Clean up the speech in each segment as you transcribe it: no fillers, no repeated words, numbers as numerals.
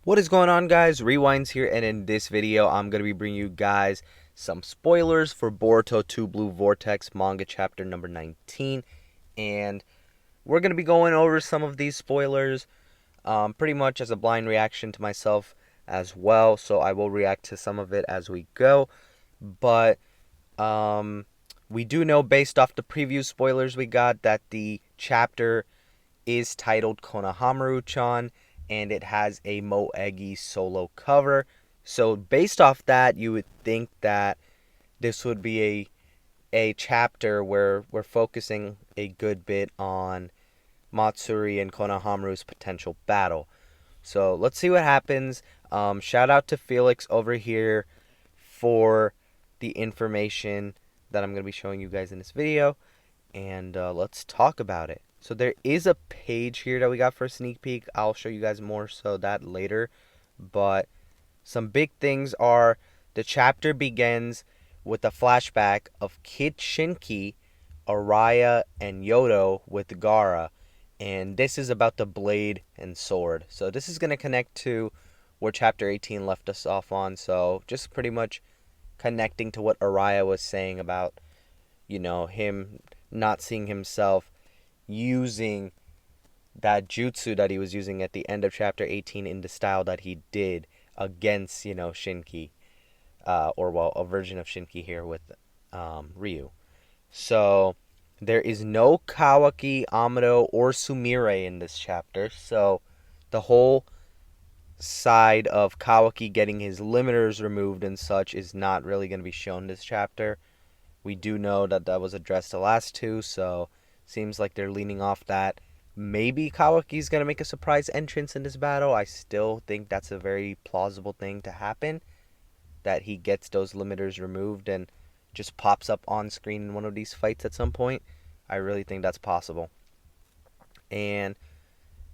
What is going on, guys? Rewinds here, and in this video I'm going to be bringing you guys some spoilers for Boruto 2 Blue Vortex Manga chapter number 19, and we're going to be going over some of these spoilers pretty much as a blind reaction to myself as well, so I will react to some of it as we go, but we do know based off the preview spoilers we got that the chapter is titled Konohamaru-chan, and it has a Moegi solo cover. So based off that, you would think that this would be a chapter where we're focusing a good bit on Matsuri and Konohamaru's potential battle. So let's see what happens. Shout out to Felix over here for the information that I'm going to be showing you guys in this video. And let's talk about it. So there is a page here that we got for a sneak peek. I'll show you guys more so that later. But some big things are the chapter begins with a flashback of Kid Shinki, Araya, and Yodo with Gaara. And this is about the blade and sword. So this is going to connect to where chapter 18 left us off on. So just pretty much connecting to what Araya was saying about, him not seeing himself using that jutsu that he was using at the end of chapter 18 in the style that he did against, Shinki, a version of Shinki here with Ryu. So there is no Kawaki, Amado, or Sumire in this chapter. So the whole side of Kawaki getting his limiters removed and such is not really going to be shown this chapter. We do know that that was addressed the last two, so seems like they're leaning off that. Maybe Kawaki's going to make a surprise entrance in this battle. I still think that's a very plausible thing to happen, that he gets those limiters removed and just pops up on screen in one of these fights at some point. I really think that's possible. And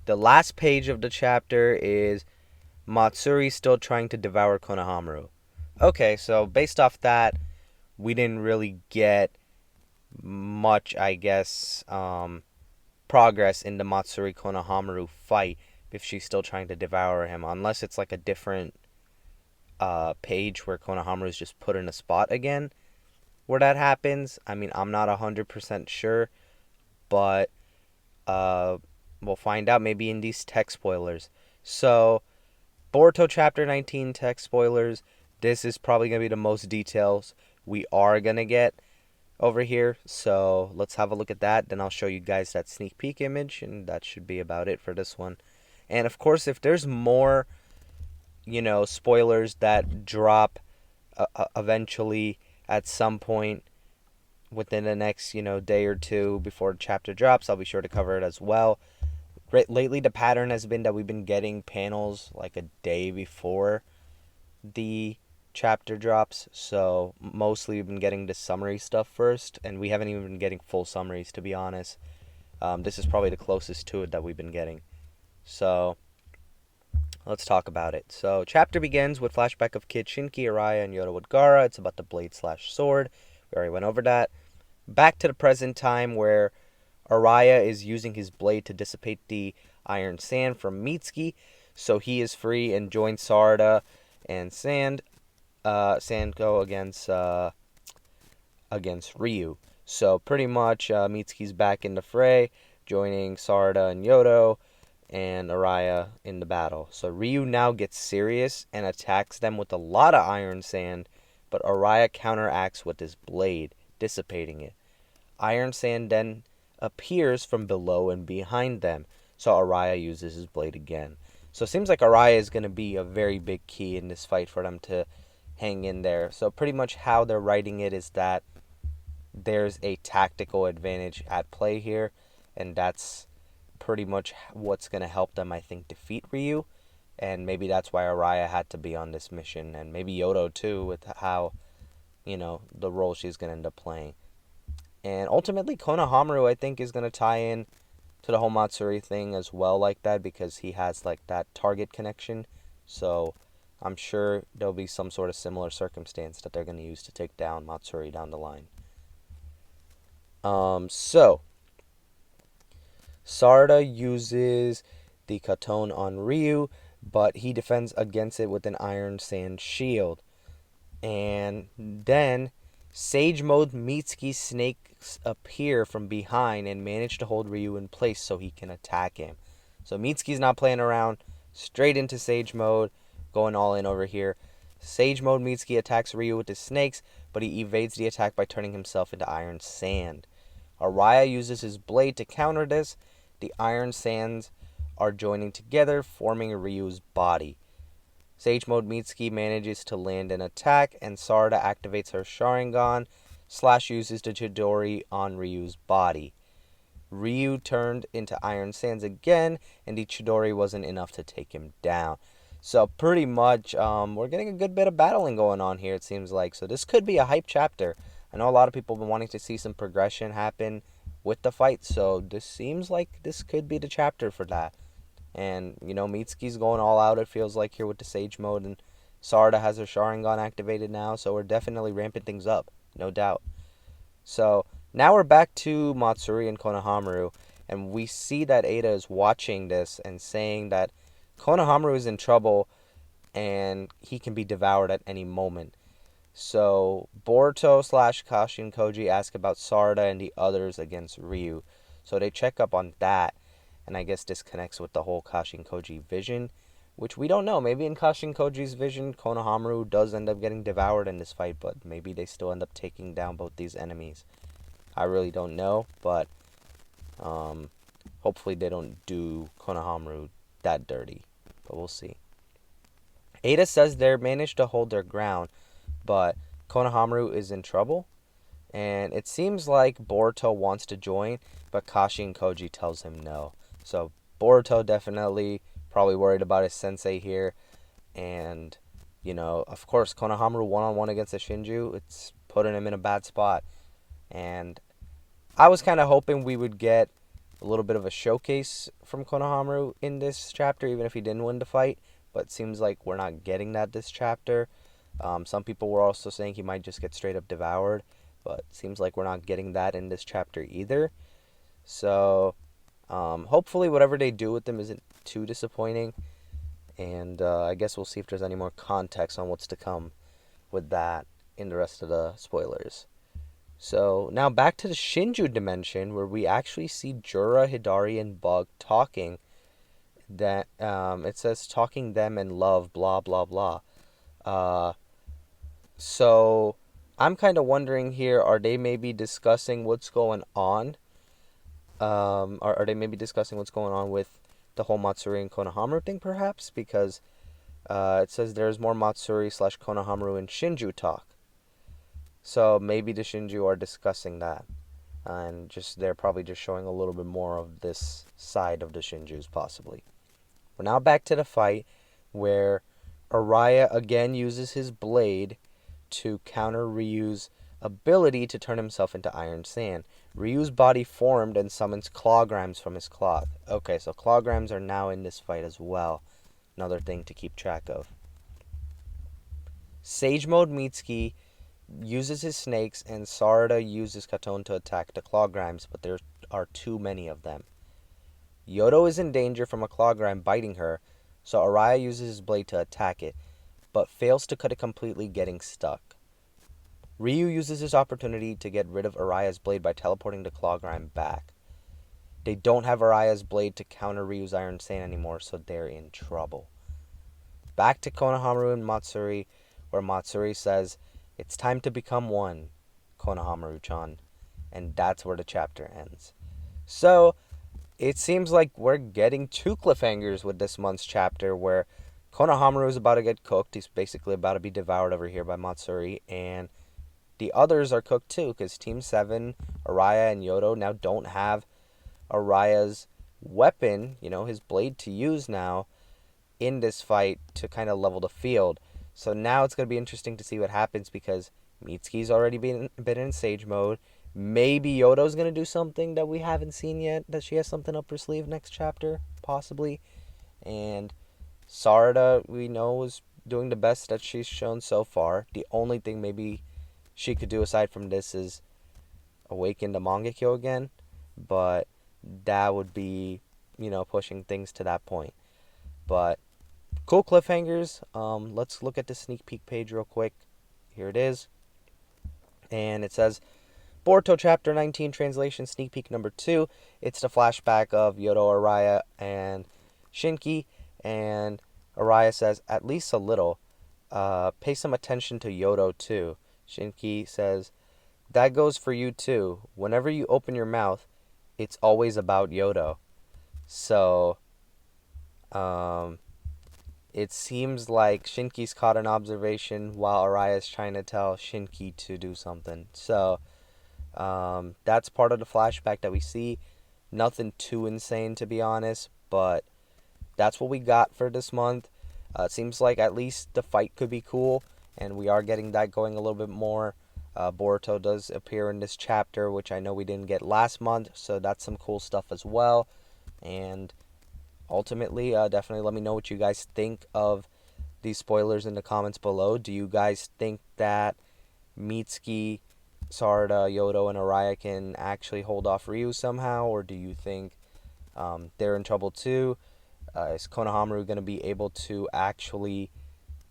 the last page of the chapter is Matsuri still trying to devour Konohamaru. Okay, so based off that, we didn't really get much, I guess, progress in the Matsuri Konohamaru fight if she's still trying to devour him, unless it's like a different page where Konohamaru is just put in a spot again where that happens. I mean, I'm not 100% sure, but we'll find out maybe in these tech spoilers. So, Boruto Chapter 19 tech spoilers. This is probably going to be the most details we are going to get over here. So let's have a look at that. Then I'll show you guys that sneak peek image, and that should be about it for this one. And of course, if there's more, spoilers that drop eventually at some point within the next, day or two before the chapter drops, I'll be sure to cover it as well. Lately, the pattern has been that we've been getting panels like a day before the chapter drops, so mostly we've been getting the summary stuff first, and we haven't even been getting full summaries, to be honest. This is probably the closest to it that we've been getting. So let's talk about it. So chapter begins with flashback of Kid Shinki, Araya, and Yoda with Gaara. It's about the blade/sword. We already went over that. Back to the present time where Araya is using his blade to dissipate the iron sand from Mitsuki, so he is free and joins Sarada and Sandko against Ryu. So pretty much Mitsuki's back in the fray, joining Sarada and Yodo and Araya in the battle. So Ryu now gets serious and attacks them with a lot of iron sand, but Araya counteracts with his blade, dissipating it. Iron sand then appears from below and behind them, so Araya uses his blade again. So it seems like Araya is going to be a very big key in this fight for them to hang in there. So pretty much how they're writing it is that there's a tactical advantage at play here, and that's pretty much what's going to help them, I think, defeat Ryu. And maybe that's why Araya had to be on this mission, and maybe Yodo too, with how, the role she's going to end up playing. And ultimately, Konohamaru, I think, is going to tie in to the whole Matsuri thing as well, like that, because he has like that target connection. So I'm sure there'll be some sort of similar circumstance that they're going to use to take down Matsuri down the line. So Sarada uses the Katon on Ryu. but he defends against it with an iron sand shield. And then Sage Mode Mitsuki's snakes appear from behind and manage to hold Ryu in place so he can attack him. So Mitsuki's not playing around, straight into Sage Mode, going all in over here. Sage Mode Mitsuki attacks Ryu with his snakes, but he evades the attack by turning himself into iron sand. Araya uses his blade to counter this. The iron sands are joining together, forming Ryu's body. Sage Mode Mitsuki manages to land an attack, and Sarada activates her Sharingan. Slash uses the Chidori on Ryu's body. Ryu turned into Iron Sands again, and the Chidori wasn't enough to take him down. So pretty much, we're getting a good bit of battling going on here, it seems like. So this could be a hype chapter. I know a lot of people have been wanting to see some progression happen with the fight, so this seems like this could be the chapter for that. And, Mitsuki's going all out, it feels like, here with the Sage Mode, and Sarada has her Sharingan activated now, so we're definitely ramping things up, no doubt. So, now we're back to Matsuri and Konohamaru, and we see that Ada is watching this and saying that Konohamaru is in trouble and he can be devoured at any moment. So, Boruto / Kashi and Koji ask about Sarada and the others against Ryu. So they check up on that, and I guess this connects with the whole Kashi and Koji vision, which we don't know. Maybe in Kashi and Koji's vision, Konohamaru does end up getting devoured in this fight, but maybe they still end up taking down both these enemies. I really don't know, but hopefully they don't do Konohamaru that dirty, but we'll see. Ada says they managed to hold their ground, but Konohamaru is in trouble, and it seems like Boruto wants to join, but Kashi and Koji tells him no. So Boruto definitely probably worried about his sensei here, and of course Konohamaru one-on-one against a Shinju, it's putting him in a bad spot. And I was kind of hoping we would get a little bit of a showcase from Konohamaru in this chapter, even if he didn't win the fight, but it seems like we're not getting that this chapter. Some people were also saying he might just get straight up devoured, but it seems like we're not getting that in this chapter either. So hopefully whatever they do with them isn't too disappointing, and I guess we'll see if there's any more context on what's to come with that in the rest of the spoilers. So now back to the Shinju dimension, where we actually see Jura, Hidari, and Bug talking. That it says talking them in love, blah blah blah. So I'm kind of wondering here: are they maybe discussing what's going on? Are they maybe discussing what's going on with the whole Matsuri and Konohamaru thing, perhaps? Because it says there's more Matsuri / Konohamaru and Shinju talk. So maybe the Shinju are discussing that, and they're probably just showing a little bit more of this side of the Shinjus, possibly. We're now back to the fight, where Araya again uses his blade to counter Ryu's ability to turn himself into iron sand. Ryu's body formed and summons clawgrams from his cloth. Okay, so clawgrams are now in this fight as well. Another thing to keep track of. Sage Mode Mitsuki uses his snakes, and Sarada uses Katon to attack the clawgrams, but there are too many of them. Yodo is in danger from a clawgram biting her, so Araya uses his blade to attack it, but fails to cut it completely, getting stuck. Ryu uses his opportunity to get rid of Araya's blade by teleporting the clawgram back. They don't have Araya's blade to counter Ryu's iron sand anymore, so they're in trouble. Back to Konohamaru and Matsuri, where Matsuri says, "It's time to become one, Konohamaru-chan." And that's where the chapter ends. So, it seems like we're getting two cliffhangers with this month's chapter, where Konohamaru is about to get cooked. He's basically about to be devoured over here by Matsuri, and the others are cooked too, because Team 7, Araya, and Yodo now don't have Araya's weapon, his blade to use now in this fight to kind of level the field. So now it's going to be interesting to see what happens, because Mitsuki's already been in Sage Mode. Maybe Yodo's going to do something that we haven't seen yet, that she has something up her sleeve next chapter, possibly. And Sarada, we know, is doing the best that she's shown so far. The only thing maybe she could do aside from this is awaken the Mangekyo again, but that would be, pushing things to that point. But cool cliffhangers. Let's look at the sneak peek page real quick. Here it is. And it says, Boruto Chapter 19 Translation Sneak Peek number 2. It's the flashback of Yodo, Araya, and Shinki. And Araya says, at least a little. Pay some attention to Yodo, too. Shinki says, that goes for you, too. Whenever you open your mouth, it's always about Yodo. So, um, it seems like Shinki's caught an observation while Araya's trying to tell Shinki to do something. So, that's part of the flashback that we see. Nothing too insane, to be honest, but that's what we got for this month. It seems like at least the fight could be cool, and we are getting that going a little bit more. Boruto does appear in this chapter, which I know we didn't get last month, so that's some cool stuff as well. And ultimately, definitely let me know what you guys think of these spoilers in the comments below. Do you guys think that Mitsuki, Sarada, Yodo, and Araya can actually hold off Ryu somehow, or do you think they're in trouble too? Is Konohamaru going to be able to actually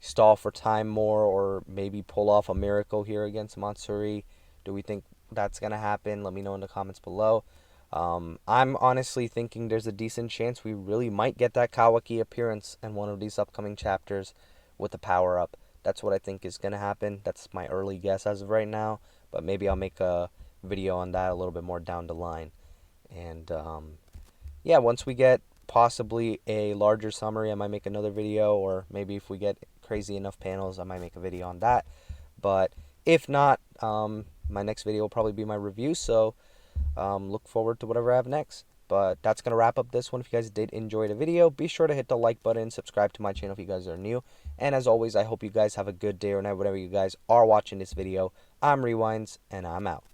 stall for time more, or maybe pull off a miracle here against Matsuri? Do we think that's going to happen? Let me know in the comments below. I'm honestly thinking there's a decent chance we really might get that Kawaki appearance in one of these upcoming chapters with the power up. That's what I think is going to happen. That's my early guess as of right now, but maybe I'll make a video on that a little bit more down the line. And yeah, once we get possibly a larger summary, I might make another video, or maybe if we get crazy enough panels, I might make a video on that. But if not, my next video will probably be my review, so look forward to whatever I have next. But that's going to wrap up this one. If you guys did enjoy the video, be sure to hit the like button, subscribe to my channel if you guys are new. And as always, I hope you guys have a good day or night, whatever you guys are watching this video. I'm Rewinds, and I'm out.